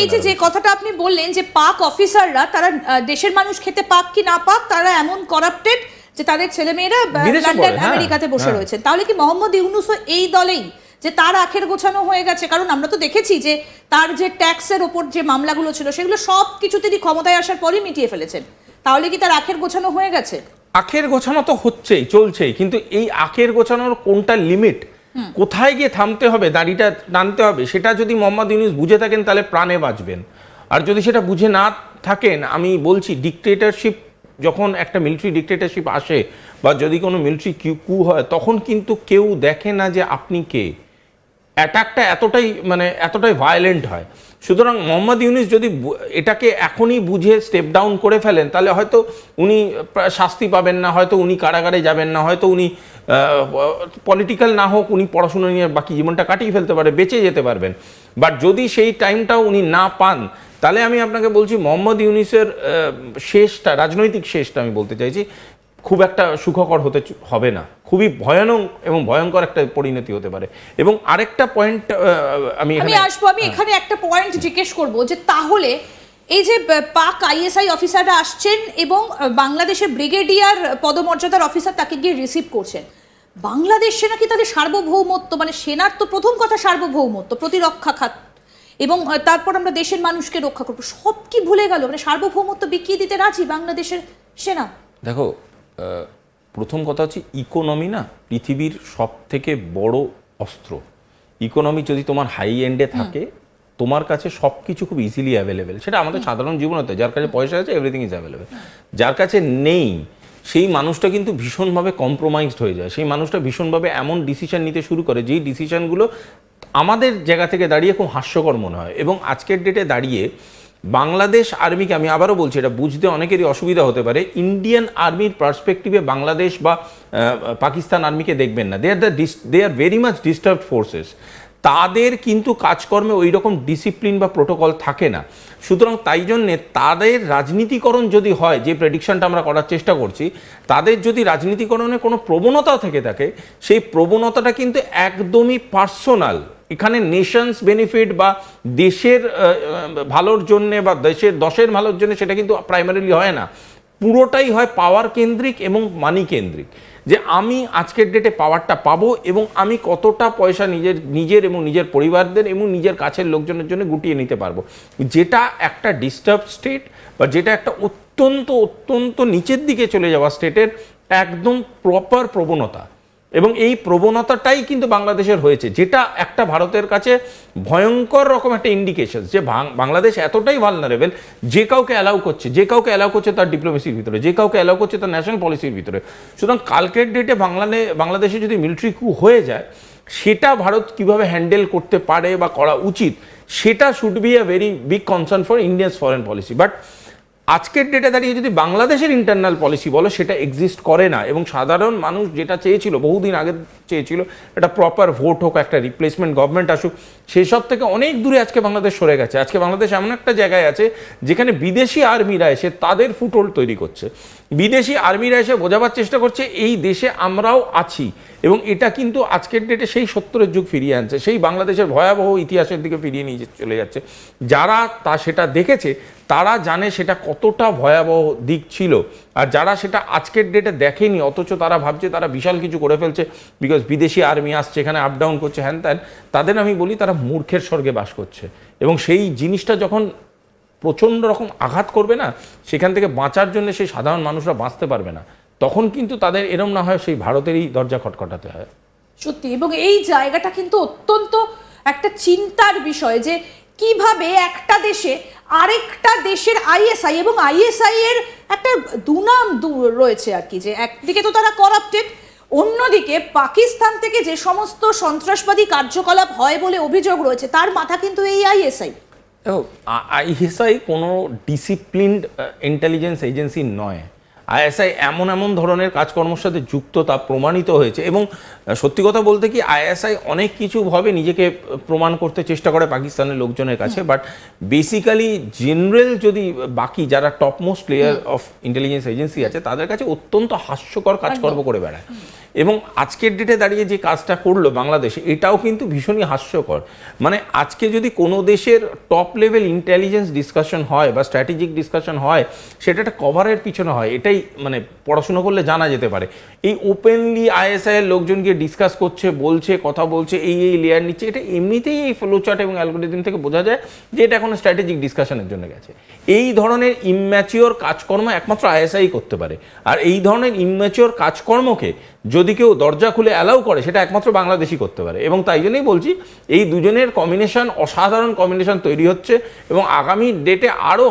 এই যে কথাটা আপনি বললেন যে পাক অফিসাররা তারা দেশের মানুষ খেতে পাক কি না পাক তারা এমন করাপ্টেড যে তাদের ছেলেমেয়েরা লন্ডন আমেরিকাতে বসে রয়েছেন, তাহলে কি মোহাম্মদ ইউনূসও এই দলেই যে তার আখের গোছানো হয়ে গেছে? কারণ আমরা তো দেখেছি যে তার যে ট্যাক্সের ওপর যে মামলাগুলো ছিল সেগুলো সব কিছু তিনি ক্ষমতায় আসার পরই মিটিয়ে ফেলেছেন, তাহলে কি তার আখের গোছানো হয়ে গেছে? আখের গোছানো তো হচ্ছেই, চলছেই, কিন্তু এই আখের গোছানোর কোনটা লিমিট, কোথায় গিয়ে থামতে হবে, দাড়িটা টানতে হবে, সেটা যদি মোহাম্মদ ইউনূস বুঝে থাকেন তাহলে প্রাণে বাঁচবেন। আর যদি সেটা বুঝে না থাকেন, আমি বলছি ডিক্টেটরশিপ যখন একটা মিলিটারি ডিক্টেটরশিপ আসে বা যদি কোনো মিলিটারি কু হয়, তখন কিন্তু কেউ দেখে না যে আপনি কে। অ্যাটাকটা এতটাই ভায়োলেন্ট হয়। সুতরাং মোহাম্মদ ইউনূস যদি এটাকে এখনই বুঝে স্টেপ ডাউন করে ফেলেন, তাহলে হয়তো উনি শাস্তি পাবেন না, হয়তো উনি কারাগারে যাবেন না, হয়তো উনি পলিটিক্যাল না হোক, উনি পড়াশোনা নিয়ে বাকি জীবনটা কাটিয়ে ফেলতে পারে, বেঁচে যেতে পারবেন। বাট যদি সেই টাইমটাও উনি না পান, তাহলে আমি আপনাকে বলছি মোহাম্মদ ইউনূসের শেষটা, রাজনৈতিক শেষটা আমি বলতে চাইছি, খুব একটা সুখকর হবে না, খুবই ভয়ানক এবং ভয়ঙ্কর একটা পরিণতি হতে পারে। এবং আরেকটা পয়েন্ট আমি এখানে একটা পয়েন্ট জিজ্ঞেস করব যে তাহলে এই যে পাক আইএসআই অফিসাররা আসছেন এবং বাংলাদেশের ব্রিগেডিয়ার পদমর্যাদার অফিসার তাকে গিয়ে রিসিভ করছেন, বাংলাদেশ সেনা কি তাদের সার্বভৌমত্ব, মানে সেনার তো প্রথম কথা সার্বভৌমত্ব, প্রতিরক্ষা খাত, এবং তারপর আমরা দেশের মানুষকে রক্ষা করবো, সব কি ভুলে গেল? মানে সার্বভৌমত্ব বিকিয়ে দিতে রাজি বাংলাদেশের সেনা? দেখো, প্রথম কথা হচ্ছে ইকোনমি না পৃথিবীর সব থেকে বড় অস্ত্র। ইকোনমি যদি তোমার হাই এন্ডে থাকে, তোমার কাছে সব কিছু খুব ইজিলি অ্যাভেলেবেল। সেটা আমাদের সাধারণ জীবনেতে, যার কাছে পয়সা আছে এভরিথিং ইজ অ্যাভেলেবেল। যার কাছে নেই সেই মানুষটা কিন্তু ভীষণভাবে কম্প্রোমাইজড হয়ে যায়। সেই মানুষটা ভীষণভাবে এমন ডিসিশন নিতে শুরু করে যেই ডিসিশনগুলো আমাদের জায়গা থেকে দাঁড়িয়ে খুব হাস্যকর মনে হয়। এবং আজকের ডেটে দাঁড়িয়ে বাংলাদেশ আর্মিকে, আমি আবারও বলছি, এটা বুঝতে অনেকেরই অসুবিধা হতে পারে, ইন্ডিয়ান আর্মির পার্সপেক্টিভে বাংলাদেশ বা পাকিস্তান আর্মিকে দেখবেন না। They are very much disturbed forces. তাদের কিন্তু কাজকর্মে ওই রকম ডিসিপ্লিন বা প্রোটোকল থাকে না। সুতরাং তাই জন্যে তাদের রাজনীতিকরণ যদি হয়, যে প্রেডিকশনটা আমরা করার চেষ্টা করছি, তাদের যদি রাজনীতিকরণে কোনো প্রবণতা থেকে থাকে, সেই প্রবণতাটা কিন্তু একদমই পার্সোনাল। এখানে নেশনস বেনিফিট বা দেশের ভালোর জন্যে বা দশের ভালোর জন্য সেটা কিন্তু প্রাইমারিলি হয় না। পুরোটাই হয় পাওয়ার কেন্দ্রিক এবং মানি কেন্দ্রিক, যে আমি আজকের ডেটে পাওয়ারটা পাবো এবং আমি কতটা পয়সা নিজের এবং নিজের পরিবারদের এবং নিজের কাছের লোকজনের জন্য গুটিয়ে নিতে পারবো, যেটা একটা ডিস্টার্ব স্টেট বা যেটা একটা অত্যন্ত নিচের দিকে চলে যাওয়া স্টেটের একদম প্রপার প্রবণতা। এবং এই প্রবণতাটাই কিন্তু বাংলাদেশের হয়েছে, যেটা একটা ভারতের কাছে ভয়ঙ্কর রকম একটা ইন্ডিকেশন যে বাংলাদেশ এতটাই ভালনারেবল, যে কাউকে অ্যালাউ করছে তার ডিপ্লোমেসির ভিতরে, যে কাউকে অ্যালাউ করছে তার ন্যাশনাল পলিসির ভিতরে। সুতরাং কালকের ডেটে বাংলাদেশে যদি মিলিটারি কু হয়ে যায়, সেটা ভারত কিভাবে হ্যান্ডেল করতে পারে বা করা উচিত, সেটা should be a very big concern for India's foreign policy. But আজকের ডেটে দাঁড়িয়ে যদি বাংলাদেশের ইন্টারনাল পলিসি বলো, সেটা এক্সিস্ট করে না। এবং সাধারণ মানুষ যেটা চেয়েছিল, বহুদিন আগে চেয়েছিল, একটা প্রপার ভোট হোক, একটা রিপ্লেসমেন্ট গভর্নমেন্ট আসুক, সেসব থেকে অনেক দূরে আজকে বাংলাদেশ সরে গেছে। আজকে বাংলাদেশ এমন একটা জায়গায় আছে যেখানে বিদেশি আর্মিরা এসে তাদের ফুটহোল্ড তৈরি করছে। বিদেশি আর্মিরা এসে বোঝাবার চেষ্টা করছে এই দেশে আমরাও আছি, এবং এটা কিন্তু আজকের ডেটে সেই 70-এর যুগ ফিরিয়ে আনছে, সেই বাংলাদেশের ভয়াবহ ইতিহাসের দিকে ফিরিয়ে নিয়ে চলে যাচ্ছে। যারা সেটা দেখেছে তারা জানে সেটা কতটা ভয়াবহ দিক ছিল, আর যারা সেটা আজকের ডেটে দেখেনি, অথচ তারা ভাবছে তারা বিশাল কিছু করে ফেলছে বিকজ বিদেশি আর্মি আসছে, এখানে আপ ডাউন করছে, হ্যান ত্যান, তাদের আমি বলি তারা মূর্খের স্বর্গে বাস করছে। এবং সেই জিনিসটা যখন প্রচণ্ড রকম আঘাত করবে না, সেখান থেকে বাঁচার জন্য সেই সাধারণ মানুষরা বাঁচতে পারবে না, তখন কিন্তু তাদের এরম না হয় সেই ভারতেরই দরজা খটখটাতে হয়। সত্যি, এবং এই জায়গাটা কিন্তু অত্যন্ত একটা চিন্তার বিষয় যে কিভাবে একটা দেশে আরেকটা দেশের আইএসআই, এবং আইএসআই এর একটা দুনাম রয়েছে আর কি, যে একদিকে তো তারা করাপ্টেড, অন্যদিকে পাকিস্তান থেকে যে সমস্ত সন্ত্রাসবাদী কার্যকলাপ হয় বলে অভিযোগ রয়েছে, তার মাথা কিন্তু এই আইএসআই। আইএসআই কোনো ডিসিপ্লিনড ইন্টেলিজেন্স এজেন্সি নয়। আইএসআই এমন ধরনের কাজকর্মের সাথে যুক্ত, তা প্রমাণিত হয়েছে। এবং সত্যি কথা বলতে কি, আইএসআই অনেক কিছুভাবে নিজেকে প্রমাণ করতে চেষ্টা করে পাকিস্তানের লোকজনের কাছে, বাট বেসিক্যালি জেনারেল যদি বাকি যারা topmost layer of intelligence agency আছে, তাদের কাছে অত্যন্ত হাস্যকর কাজকর্ম করে বেড়ায়। এবং আজকের ডেটে দাঁড়িয়ে যে কাজটা করলো বাংলাদেশে, এটাও কিন্তু ভীষণই হাস্যকর। মানে আজকে যদি কোনো দেশের টপ লেভেল ইন্টেলিজেন্স ডিসকাশন হয় বা স্ট্র্যাটেজিক ডিসকাশন হয়, সেটা একটা কভারের পিছনে হয়, এটাই মানে পড়াশুনো করলে জানা যেতে পারে। এই ওপেনলি আইএসআই এর লোকজন গিয়ে ডিসকাস করছে, বলছে, কথা বলছে, এই লেয়ার নিচ্ছে, এটা এমনিতেই এই ফ্লোচার্ট এবং অ্যালগোরিদম থেকে বোঝা যায় যে এটা কোনো স্ট্র্যাটেজিক ডিসকাশনের জন্য গেছে। এই ধরনের ইম্যাচিওর কাজকর্ম একমাত্র আইএসআই করতে পারে, আর এই ধরনের ইম্যাচিওর কাজকর্মকে যদি কেউ দরজা খুলে অ্যালাউ করে, সেটা একমাত্র বাংলাদেশই করতে পারে। এবং তাই জন্যই বলছি, এই দুজনের কম্বিনেশন অসাধারণ কম্বিনেশন তৈরি হচ্ছে, এবং আগামী ডেটে আরও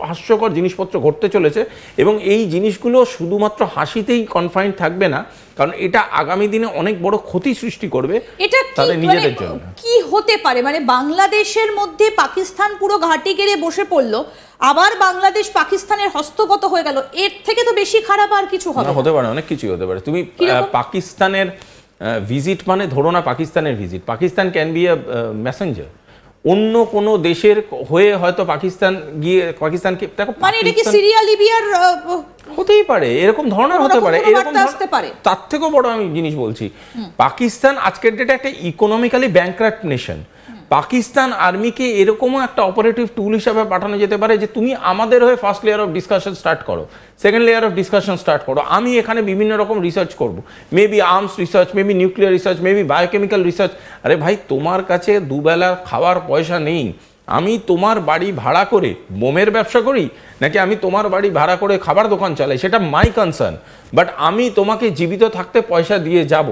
হাস্যকর জিনিসপত্র ঘটতে চলেছে। এবং এই জিনিসগুলো শুধুমাত্র হাসিতেই কনফাইন্ড থাকবে না, কারণ এটা আগামী দিনে অনেক বড় ক্ষতি সৃষ্টি করবে এটা তাদের নিজেদের জন্য। কি হতে পারে? মানে বাংলাদেশের মধ্যে পাকিস্তান পুরো ঘাঁটি গেড়ে বসে পড়লো, আবার বাংলাদেশ পাকিস্তানের হস্তগত হয়ে গেল, এর থেকে তো বেশি খারাপ আর কিছু হবে না। হতে পারে, অনেক কিছুই হতে পারে। তুমি পাকিস্তানের ভিজিট মানে ধরো না পাকিস্তানের visit, Pakistan can be a Messenger. অন্য কোনো দেশের হয়ে হয়তো পাকিস্তান গিয়ে পাকিস্তানকে দেখো, মানে এটা কি সিরিয়া লিবিয়ার হতেই পারে, এরকম ধরনের হতে পারে, এরকম আসতে পারে। তার থেকেও বড় আমি জিনিস বলছি, পাকিস্তান আজকের ডেটে একটা ইকোনমিক্যালি ব্যাংক্রাফট নেশন। পাকিস্তান আর্মিকে এরকমও একটা অপারেটিভ টুল হিসাবে পাঠানো যেতে পারে যে তুমি আমাদের হয়ে first layer of discussion start করো, second layer of discussion start করো, আমি এখানে বিভিন্ন রকম রিসার্চ করব, maybe arms research, maybe nuclear research, maybe biochemical research. আরে ভাই, তোমার কাছে দুবেলা খাওয়ার পয়সা নেই, আমি তোমার বাড়ি ভাড়া করে বোমের ব্যবসা করি, নাকি আমি তোমার বাড়ি ভাড়া করে খাবার দোকান চালাই, সেটা মাই কনসার্ন, বাট আমি তোমাকে জীবিত থাকতে পয়সা দিয়ে যাব,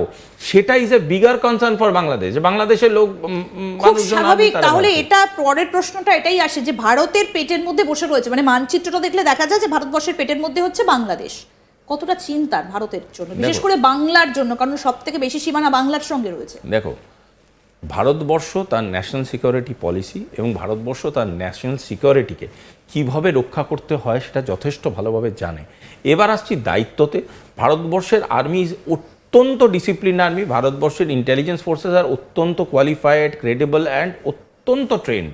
সেটা is a bigger concern for Bangladesh. বাংলাদেশের লোক খুব স্বাভাবিক। তাহলে এটা পরের প্রশ্নটা এটাই আসে যে ভারতের পেটের মধ্যে বসে রয়েছে, মানে মানচিত্রটা দেখলে দেখা যায় যে ভারতবর্ষের পেটের মধ্যে হচ্ছে বাংলাদেশ। কতটা চিন্তার ভারতের জন্য, বিশেষ করে বাংলার জন্য, কারণ সব থেকে বেশি সীমানা বাংলার সঙ্গে রয়েছে। দেখো, ভারতবর্ষ তার ন্যাশনাল সিকিউরিটি পলিসি এবং ভারতবর্ষ তার ন্যাশনাল সিকিউরিটিকে কিভাবে রক্ষা করতে হয় সেটা যথেষ্ট ভালোভাবে জানে। এবার আসছি দায়িত্বতে। ভারতবর্ষের আর্মি অত্যন্ত ডিসিপ্লিন আর্মি, ভারতবর্ষের ইন্টেলিজেন্স ফোর্সেস আর অত্যন্ত কোয়ালিফাইড, ক্রেডিবল অ্যান্ড অত্যন্ত ট্রেন্ড।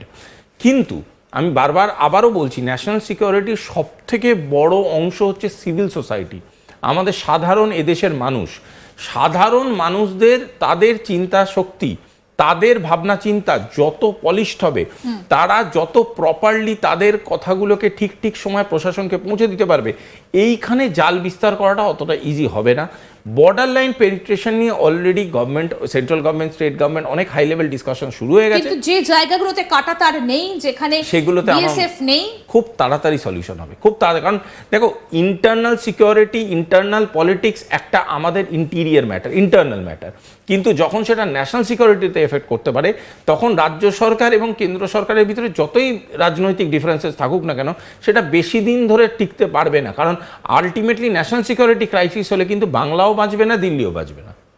কিন্তু আমি বারবার আবারও বলছি, ন্যাশনাল সিকিউরিটির সব থেকে বড় অংশ হচ্ছে সিভিল সোসাইটি, আমাদের সাধারণ এদেশের মানুষ। সাধারণ মানুষদের তাদের চিন্তা শক্তি, তাদের ভাবনা চিন্তা যত পলিশড হবে, তারা যত প্রপারলি তাদের কথাগুলোকে ঠিক ঠিক সময় প্রশাসনকে পৌঁছে দিতে পারবে, এইখানে জাল বিস্তার করাটা অতটা ইজি হবে না। বর্ডার লাইন পেনিট্রেশন নিয়ে already government, central government, state government অনেক হাই লেভেল ডিসকাশন শুরু হয়ে গেছে। কিন্তু যে জায়গাগুলোতে কাঁটাতার নেই, যেখানে সেগুলোতে বিএসএফ নেই, খুব তাড়াতাড়ি সলিউশন হবে, খুব তাড়াতাড়ি। কারণ দেখো, ইন্টারনাল সিকিউরিটি, ইন্টারনাল পলিটিক্স একটা আমাদের ইন্টিরিয়ার ম্যাটার, ইন্টারনাল ম্যাটার, কিন্তু যখন সেটা ন্যাশনাল সিকিউরিটিতে এফেক্ট করতে পারে, তখন রাজ্য সরকার এবং কেন্দ্র সরকারের ভিতরে যতই রাজনৈতিক ডিফারেন্সেস থাকুক না কেন, সেটা বেশি দিন ধরে টিকতে পারবে না। কারণ আলটিমেটলি ন্যাশনাল সিকিউরিটি ক্রাইসিস হলে কিন্তু বাংলাও বাঁচবে না, দিল্লিও বাঁচবে না।